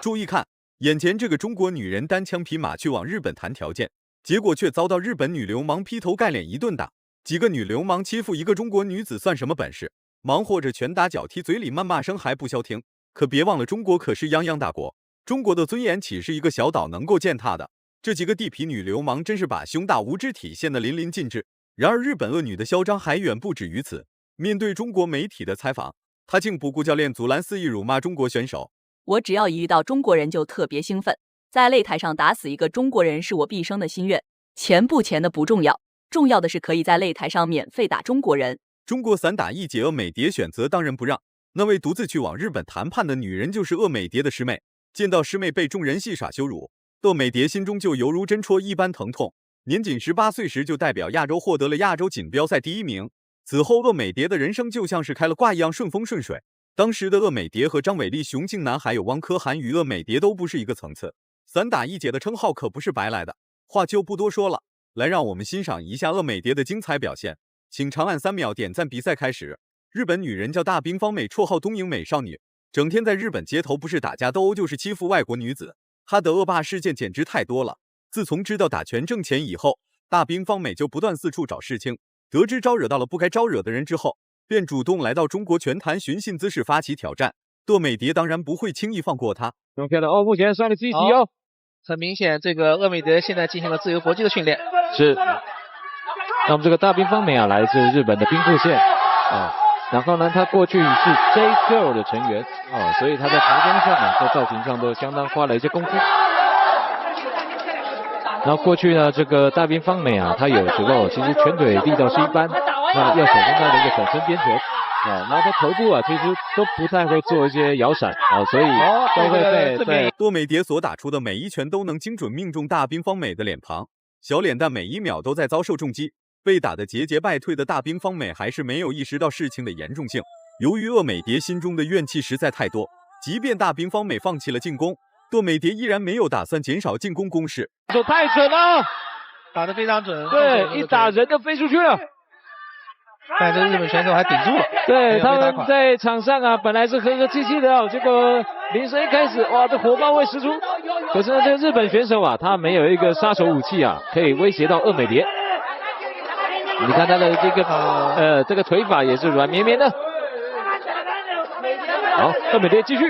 注意看，眼前这个中国女人单枪匹马去往日本谈条件，结果却遭到日本女流氓劈头盖脸一顿打。几个女流氓欺负一个中国女子算什么本事？忙活着拳打脚踢，嘴里谩骂声还不消停。可别忘了，中国可是泱泱大国，中国的尊严岂是一个小岛能够践踏的？这几个地痞女流氓真是把胸大无知体现得淋漓尽致。然而日本恶女的嚣张还远不止于此。面对中国媒体的采访，她竟不顾教练祖兰肆意辱骂中国选手。我只要一遇到中国人就特别兴奋，在擂台上打死一个中国人是我毕生的心愿。钱不钱的不重要，重要的是可以在擂台上免费打中国人。中国散打一姐鄂美蝶选择当仁不让，那位独自去往日本谈判的女人就是鄂美蝶的师妹。见到师妹被众人戏耍羞辱，鄂美蝶心中就犹如针戳一般疼痛。年仅18岁时就代表亚洲获得了亚洲锦标赛第1名。此后鄂美蝶的人生就像是开了挂一样顺风顺水。当时的鄂美蝶和张伟丽、熊静南还有汪柯涵与鄂美蝶都不是一个层次，散打一姐的称号可不是白来的。话就不多说了，来让我们欣赏一下鄂美蝶的精彩表现。请长按3秒点赞。比赛开始。日本女人叫大滨方美，绰号东瀛美少女，整天在日本街头不是打架斗殴就是欺负外国女子，她的恶霸事件简直太多了。自从知道打拳挣钱以后，大滨方美就不断四处找事情，得知招惹到了不该招惹的人之后，便主动来到中国拳坛寻衅滋事，发起挑战。鄂美蝶当然不会轻易放过他。中漂的目前算了积极哦。很明显，这个鄂美蝶现在进行了自由搏击的训练。是。那么这个大滨方美啊，来自日本的兵库县啊，然后呢，她过去是 J Girl 的成员啊，所以她在服装上啊，在造型上都相当花了一些功夫。然后过去呢，这个大滨方美啊，她有时候其实拳腿力道是一般，那要手中她的一个转身边拳啊，然后她头部啊，其实都不太会做一些摇闪啊，所以都会被鄂美蝶所打出的每一拳都能精准命中大滨方美的脸庞，小脸蛋每一秒都在遭受重击。被打得节节败退的大滨方美还是没有意识到事情的严重性。由于鄂美蝶心中的怨气实在太多，即便大滨方美放弃了进攻，鄂美蝶依然没有打算减少进攻攻势。手太准了，打得非常准。对，一打人就飞出去了。但这日本选手还顶住了。对，他们在场上啊，本来是和和气气的哦，结果铃声一开始，哇，这火爆味十足。可是呢，这个日本选手啊，他没有一个杀手武器啊，可以威胁到鄂美蝶。你看他的这个腿法也是软绵绵的。好，鄂美蝶继续。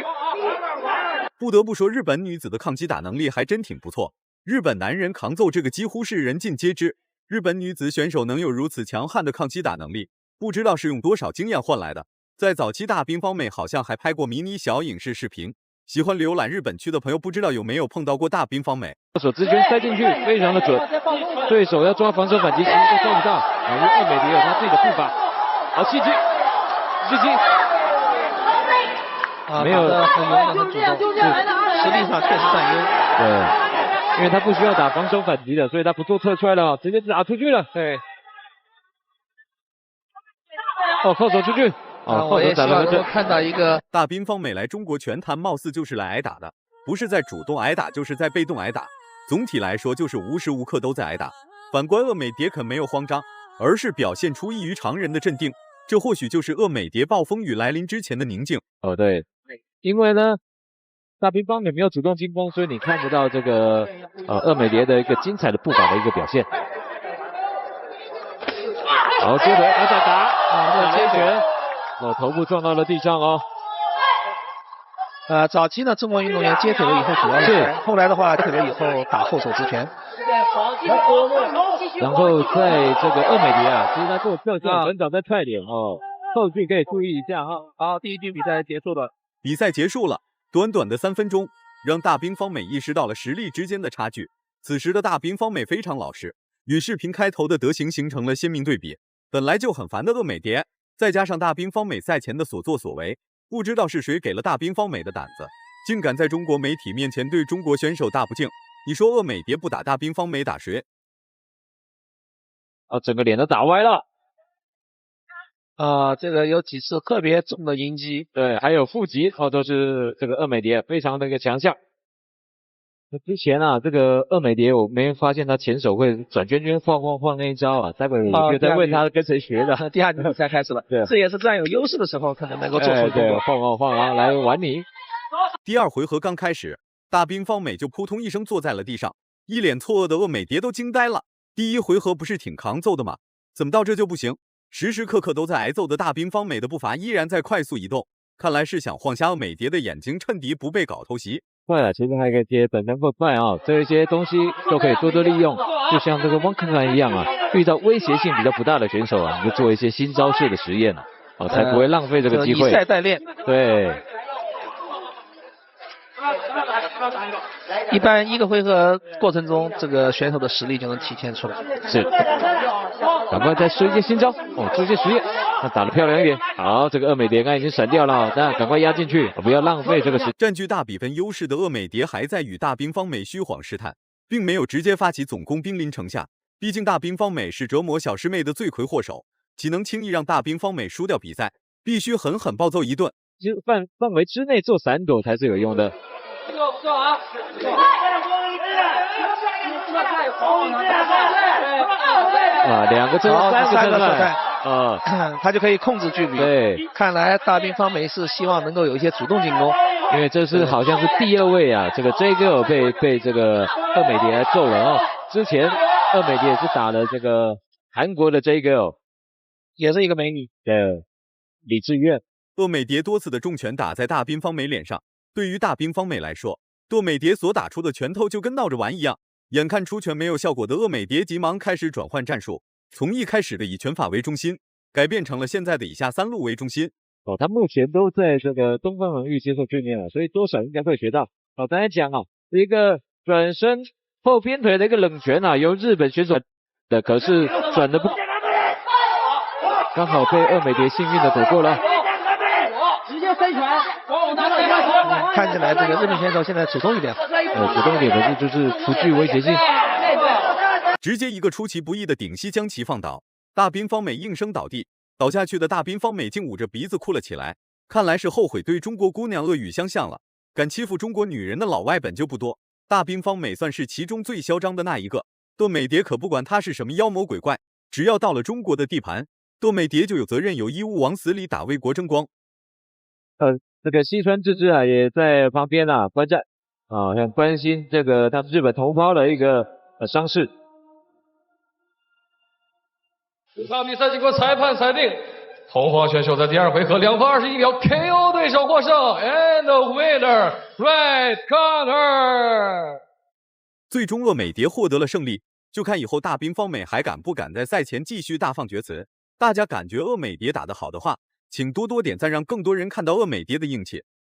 不得不说，日本女子的抗击打能力还真挺不错。日本男人扛揍这个几乎是人尽皆知，日本女子选手能有如此强悍的抗击打能力，不知道是用多少经验换来的。在早期，大滨方美好像还拍过迷你小影视视频。喜欢浏览日本区的朋友，不知道有没有碰到过大滨方美？手直拳塞进去，非常的准。对手要抓防守反击，其实都抓不到。因为鄂美蝶有他自己的步伐。好，细击，没有很勇敢，很主动，实力上确实占优。对，因为他不需要打防守反击的，所以他不做侧踹了，直接打出去了。对。哦，后手出去。我也希望能够看到一个大滨方美来中国拳坛，貌似就是来挨打的，不是在主动挨打，就是在被动挨打。总体来说，就是无时无刻都在挨打。反观鄂美蝶可没有慌张，而是表现出异于常人的镇定。这或许就是鄂美蝶暴风雨来临之前的宁静。哦，对，因为呢，大滨方美没有主动进攻，所以你看不到这个鄂美蝶的一个精彩的步伐的一个表现。好，接腿，再打，打接拳。头部撞到了地上哦。早期呢，中国运动员接腿了以后主要是，后来的话接腿了以后打后手直拳。然后在这个鄂美蝶啊，其实他做侧向很早在踹脸哦，后续可以注意一下哈。好，第一局比赛结束了。比赛结束了，短短的3分钟，让大滨方美意识到了实力之间的差距。此时的大滨方美非常老实，与视频开头的德行形成了鲜明对比。本来就很烦的鄂美蝶，再加上大滨方美赛前的所作所为，不知道是谁给了大滨方美的胆子，竟敢在中国媒体面前对中国选手大不敬。你说鄂美蝶不打大滨方美打谁？整个脸都打歪了。这个有几次特别重的迎击，对，还有负击都是这个鄂美蝶非常的一个强项。那之前啊，这个鄂美蝶我没发现他前手会转圈圈晃那一招啊，待会我就在问他跟谁学的。第二局比赛开始了，对，这也是占有优势的时候可能能够做出对，晃啊来玩你。第2回合刚开始，大兵方美就扑通一声坐在了地上，一脸错愕的鄂美蝶都惊呆了。第一回合不是挺抗揍的吗？怎么到这就不行？时时刻刻都在挨揍的大兵方美的步伐依然在快速移动，看来是想晃瞎鄂美蝶的眼睛，趁敌不备搞偷袭。快了，其实还有一个接本能不快啊，这些东西都可以多多利用，就像这个汪肯兰一样啊，遇到威胁性比较不大的选手啊，你就做一些新招式的实验啊，才不会浪费这个机会。以赛代练。对。一般一个回合过程中，这个选手的实力就能体现出来。是，赶快再试一些新招哦，做一些实验。那打得漂亮一点。好，这个鄂美蝶刚才已经闪掉了，那赶快压进去，不要浪费这个时间。占据大比分优势的鄂美蝶还在与大兵方美虚晃试探，并没有直接发起总攻兵临城下。毕竟大兵方美是折磨小师妹的罪魁祸首，岂能轻易让大兵方美输掉比赛？必须狠狠暴揍一顿。其实范围之内做闪躲才是有用的。啊，两个正三个正赛，他就可以控制距离。对，看来大兵方美是希望能够有一些主动进攻，因为这是好像是第二位啊，这个 J Girl 被这个鄂美蝶揍了哦。之前鄂美蝶也是打了这个韩国的 J Girl， 也是一个美女。对，李智苑。鄂美蝶多次的重拳打在大兵方美脸上，对于大兵方美来说，鄂美蝶所打出的拳头就跟闹着玩一样。眼看出拳没有效果的鄂美蝶急忙开始转换战术，从一开始的以拳法为中心，改变成了现在的以下三路为中心。他目前都在这个东方领域接受训练了，所以多少应该会学到。刚才讲一个转身后边腿的一个冷拳由日本选手的，可是转的不，刚好被鄂美蝶幸运的躲过了。直接飞拳，看起来这个日本选手现在主动一点，主动一点，可是就是不具威胁性，直接一个出其不意的顶膝将其放倒，大兵方美应声倒地，倒下去的大兵方美竟捂着鼻子哭了起来，看来是后悔对中国姑娘恶语相向了。敢欺负中国女人的老外本就不多，大兵方美算是其中最嚣张的那一个。鄂美蝶可不管他是什么妖魔鬼怪，只要到了中国的地盘，鄂美蝶就有责任有义务往死里打，为国争光。这个西川智之也在旁边观战很关心这个他日本同胞的一个伤势。本场比赛经过裁判裁定，同方选手在第二回合2分21秒 KO 对手获胜 ，and the winner red corner。最终鄂美蝶获得了胜利，就看以后大兵方美还敢不敢在赛前继续大放厥词。大家感觉鄂美蝶打得好的话，请多多点赞，让更多人看到鄂美蝶的硬气。